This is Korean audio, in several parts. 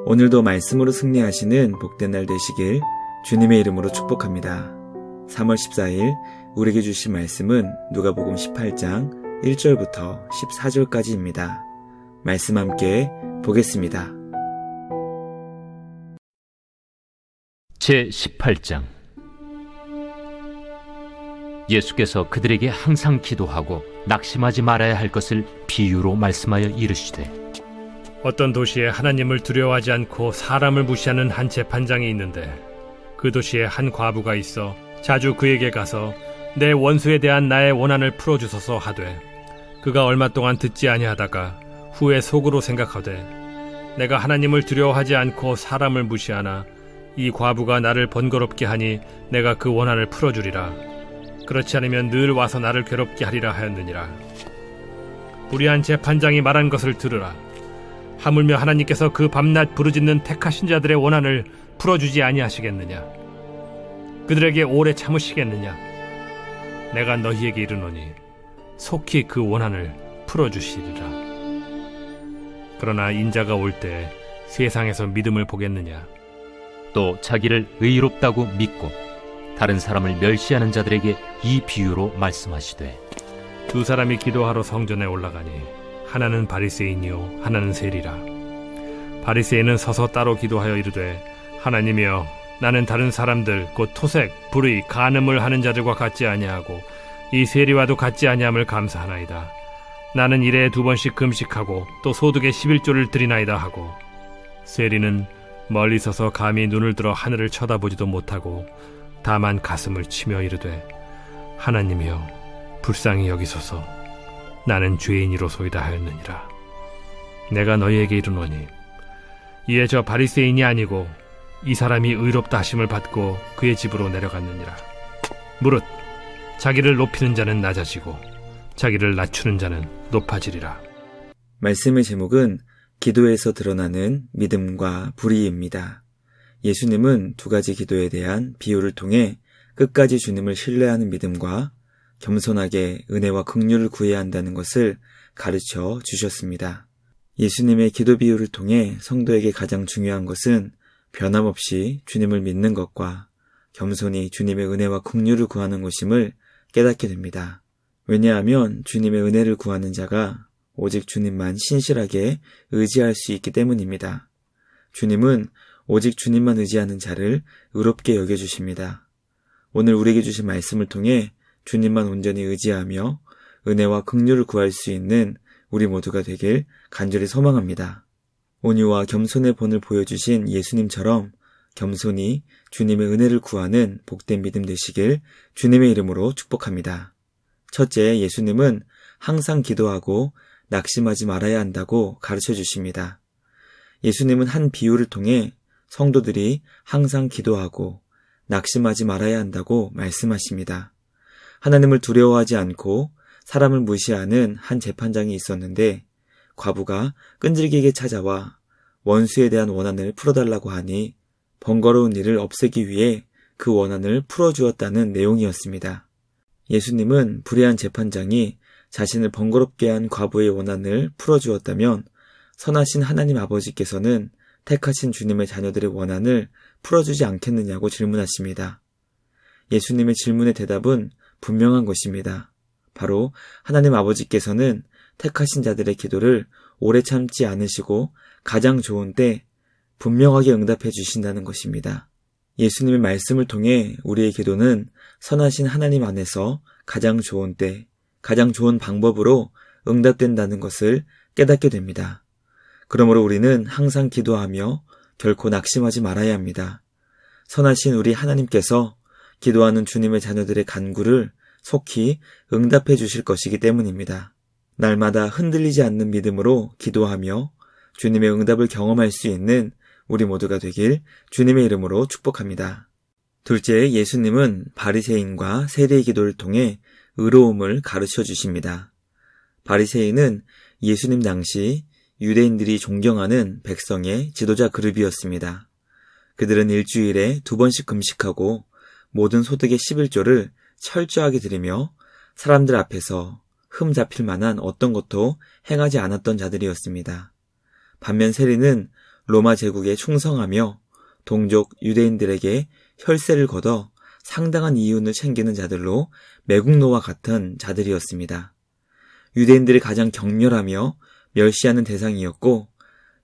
오늘도 말씀으로 승리하시는 복된 날 되시길 주님의 이름으로 축복합니다. 3월 14일 우리에게 주신 말씀은 누가복음 18장 1절부터 14절까지입니다. 말씀 함께 보겠습니다. 제18장. 예수께서 그들에게 항상 기도하고 낙심하지 말아야 할 것을 비유로 말씀하여 이르시되, 어떤 도시에 하나님을 두려워하지 않고 사람을 무시하는 한 재판장이 있는데, 그 도시에 한 과부가 있어 자주 그에게 가서 내 원수에 대한 나의 원한을 풀어주소서 하되, 그가 얼마 동안 듣지 아니하다가 후에 속으로 생각하되, 내가 하나님을 두려워하지 않고 사람을 무시하나 이 과부가 나를 번거롭게 하니 내가 그 원한을 풀어주리라. 그렇지 않으면 늘 와서 나를 괴롭게 하리라 하였느니라. 불의한 재판장이 말한 것을 들으라. 하물며 하나님께서 그 밤낮 부르짖는 택하신 자들의 원한을 풀어주지 아니하시겠느냐? 그들에게 오래 참으시겠느냐? 내가 너희에게 이르노니 속히 그 원한을 풀어주시리라. 그러나 인자가 올 때 세상에서 믿음을 보겠느냐? 또 자기를 의롭다고 믿고 다른 사람을 멸시하는 자들에게 이 비유로 말씀하시되, 두 사람이 기도하러 성전에 올라가니 하나는 바리새인이요 하나는 세리라. 바리새인은 서서 따로 기도하여 이르되, 하나님이여, 나는 다른 사람들 곧 토색, 불의, 간음을 하는 자들과 같지 아니하고 이 세리와도 같지 아니함을 감사하나이다. 나는 일에 2번씩 금식하고 또 소득의 11조를 드리나이다 하고, 세리는 멀리 서서 감히 눈을 들어 하늘을 쳐다보지도 못하고 다만 가슴을 치며 이르되, 하나님이여, 불쌍히 여기소서. 나는 죄인이로소이다 하였느니라. 내가 너희에게 이르노니 이에 저 바리새인이 아니고 이 사람이 의롭다 하심을 받고 그의 집으로 내려갔느니라. 무릇 자기를 높이는 자는 낮아지고 자기를 낮추는 자는 높아지리라. 말씀의 제목은 기도에서 드러나는 믿음과 불의입니다. 예수님은 두 가지 기도에 대한 비유를 통해 끝까지 주님을 신뢰하는 믿음과 겸손하게 은혜와 긍휼을 구해야 한다는 것을 가르쳐 주셨습니다. 예수님의 기도 비유를 통해 성도에게 가장 중요한 것은 변함없이 주님을 믿는 것과 겸손히 주님의 은혜와 긍휼을 구하는 것임을 깨닫게 됩니다. 왜냐하면 주님의 은혜를 구하는 자가 오직 주님만 신실하게 의지할 수 있기 때문입니다. 주님은 오직 주님만 의지하는 자를 의롭게 여겨주십니다. 오늘 우리에게 주신 말씀을 통해 주님만 온전히 의지하며 은혜와 긍휼을 구할 수 있는 우리 모두가 되길 간절히 소망합니다. 온유와 겸손의 본을 보여주신 예수님처럼 겸손히 주님의 은혜를 구하는 복된 믿음 되시길 주님의 이름으로 축복합니다. 첫째, 예수님은 항상 기도하고 낙심하지 말아야 한다고 가르쳐 주십니다. 예수님은 한 비유를 통해 성도들이 항상 기도하고 낙심하지 말아야 한다고 말씀하십니다. 하나님을 두려워하지 않고 사람을 무시하는 한 재판장이 있었는데, 과부가 끈질기게 찾아와 원수에 대한 원한을 풀어달라고 하니 번거로운 일을 없애기 위해 그 원한을 풀어주었다는 내용이었습니다. 예수님은 불의한 재판장이 자신을 번거롭게 한 과부의 원한을 풀어주었다면, 선하신 하나님 아버지께서는 택하신 주님의 자녀들의 원한을 풀어주지 않겠느냐고 질문하십니다. 예수님의 질문의 대답은 분명한 것입니다. 바로 하나님 아버지께서는 택하신 자들의 기도를 오래 참지 않으시고 가장 좋은 때 분명하게 응답해 주신다는 것입니다. 예수님의 말씀을 통해 우리의 기도는 선하신 하나님 안에서 가장 좋은 때, 가장 좋은 방법으로 응답된다는 것을 깨닫게 됩니다. 그러므로 우리는 항상 기도하며 결코 낙심하지 말아야 합니다. 선하신 우리 하나님께서 기도하는 주님의 자녀들의 간구를 속히 응답해 주실 것이기 때문입니다. 날마다 흔들리지 않는 믿음으로 기도하며 주님의 응답을 경험할 수 있는 우리 모두가 되길 주님의 이름으로 축복합니다. 둘째, 예수님은 바리새인과 세리의 기도를 통해 의로움을 가르쳐 주십니다. 바리새인은 예수님 당시 유대인들이 존경하는 백성의 지도자 그룹이었습니다. 그들은 일주일에 2번씩 금식하고 모든 소득의 11조를 철저하게 드리며 사람들 앞에서 흠 잡힐 만한 어떤 것도 행하지 않았던 자들이었습니다. 반면 세리는 로마 제국에 충성하며 동족 유대인들에게 혈세를 걷어 상당한 이윤을 챙기는 자들로 매국노와 같은 자들이었습니다. 유대인들이 가장 격렬하며 멸시하는 대상이었고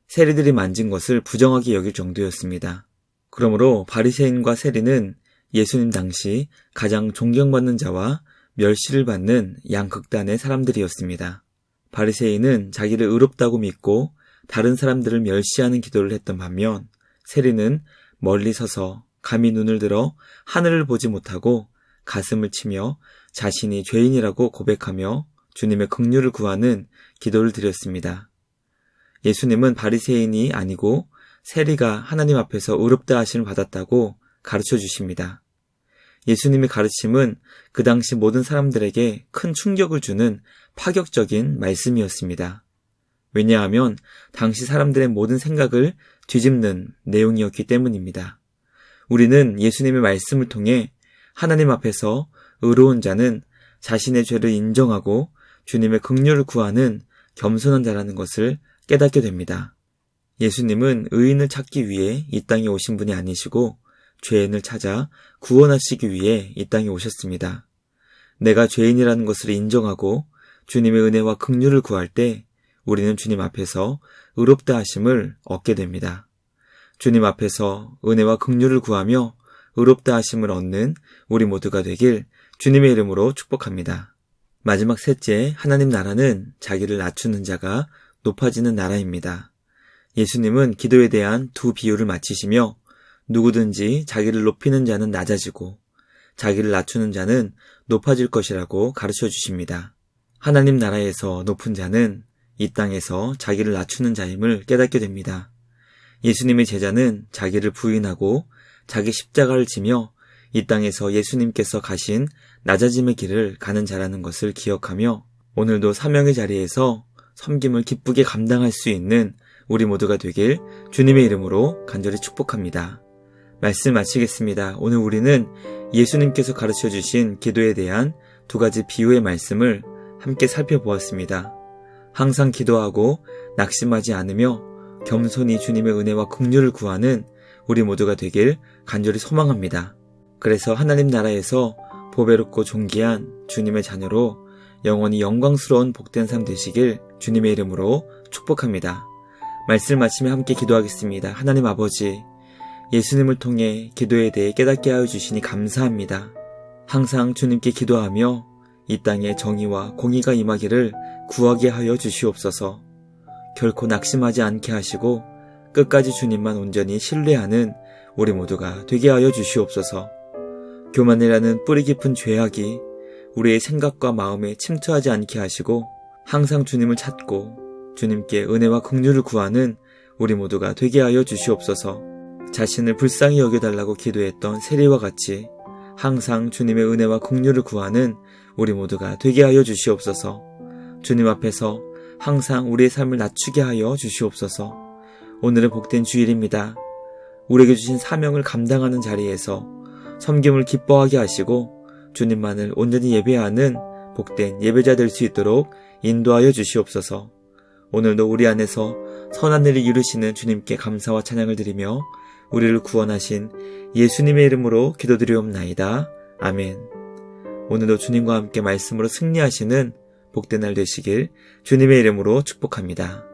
세리들이 만진 것을 부정하게 여길 정도였습니다. 그러므로 바리새인과 세리는 예수님 당시 가장 존경받는 자와 멸시를 받는 양극단의 사람들이었습니다. 바리새인은 자기를 의롭다고 믿고 다른 사람들을 멸시하는 기도를 했던 반면 세리는 멀리 서서 감히 눈을 들어 하늘을 보지 못하고 가슴을 치며 자신이 죄인이라고 고백하며 주님의 긍휼을 구하는 기도를 드렸습니다. 예수님은 바리새인이 아니고 세리가 하나님 앞에서 의롭다 하심을 받았다고 가르쳐 주십니다. 예수님의 가르침은 그 당시 모든 사람들에게 큰 충격을 주는 파격적인 말씀이었습니다. 왜냐하면 당시 사람들의 모든 생각을 뒤집는 내용이었기 때문입니다. 우리는 예수님의 말씀을 통해 하나님 앞에서 의로운 자는 자신의 죄를 인정하고 주님의 긍휼을 구하는 겸손한 자라는 것을 깨닫게 됩니다. 예수님은 의인을 찾기 위해 이 땅에 오신 분이 아니시고 죄인을 찾아 구원하시기 위해 이 땅에 오셨습니다. 내가 죄인이라는 것을 인정하고 주님의 은혜와 긍휼을 구할 때 우리는 주님 앞에서 의롭다 하심을 얻게 됩니다. 주님 앞에서 은혜와 긍휼을 구하며 의롭다 하심을 얻는 우리 모두가 되길 주님의 이름으로 축복합니다. 마지막 셋째, 하나님 나라는 자기를 낮추는 자가 높아지는 나라입니다. 예수님은 기도에 대한 두 비유를 마치시며 누구든지 자기를 높이는 자는 낮아지고 자기를 낮추는 자는 높아질 것이라고 가르쳐 주십니다. 하나님 나라에서 높은 자는 이 땅에서 자기를 낮추는 자임을 깨닫게 됩니다. 예수님의 제자는 자기를 부인하고 자기 십자가를 지며 이 땅에서 예수님께서 가신 낮아짐의 길을 가는 자라는 것을 기억하며 오늘도 사명의 자리에서 섬김을 기쁘게 감당할 수 있는 우리 모두가 되길 주님의 이름으로 간절히 축복합니다. 말씀 마치겠습니다. 오늘 우리는 예수님께서 가르쳐 주신 기도에 대한 두 가지 비유의 말씀을 함께 살펴보았습니다. 항상 기도하고 낙심하지 않으며 겸손히 주님의 은혜와 긍휼을 구하는 우리 모두가 되길 간절히 소망합니다. 그래서 하나님 나라에서 보배롭고 존귀한 주님의 자녀로 영원히 영광스러운 복된 삶 되시길 주님의 이름으로 축복합니다. 말씀을 마치며 함께 기도하겠습니다. 하나님 아버지, 예수님을 통해 기도에 대해 깨닫게 하여 주시니 감사합니다. 항상 주님께 기도하며 이 땅에 정의와 공의가 임하기를 구하게 하여 주시옵소서. 결코 낙심하지 않게 하시고 끝까지 주님만 온전히 신뢰하는 우리 모두가 되게 하여 주시옵소서. 교만이라는 뿌리 깊은 죄악이 우리의 생각과 마음에 침투하지 않게 하시고 항상 주님을 찾고 주님께 은혜와 긍휼을 구하는 우리 모두가 되게 하여 주시옵소서. 자신을 불쌍히 여겨달라고 기도했던 세리와 같이 항상 주님의 은혜와 긍휼을 구하는 우리 모두가 되게 하여 주시옵소서. 주님 앞에서 항상 우리의 삶을 낮추게 하여 주시옵소서. 오늘은 복된 주일입니다. 우리에게 주신 사명을 감당하는 자리에서 섬김을 기뻐하게 하시고 주님만을 온전히 예배하는 복된 예배자 될 수 있도록 인도하여 주시옵소서. 오늘도 우리 안에서 선한 일을 이루시는 주님께 감사와 찬양을 드리며 우리를 구원하신 예수님의 이름으로 기도드리옵나이다. 아멘. 오늘도 주님과 함께 말씀으로 승리하시는 복된 날 되시길 주님의 이름으로 축복합니다.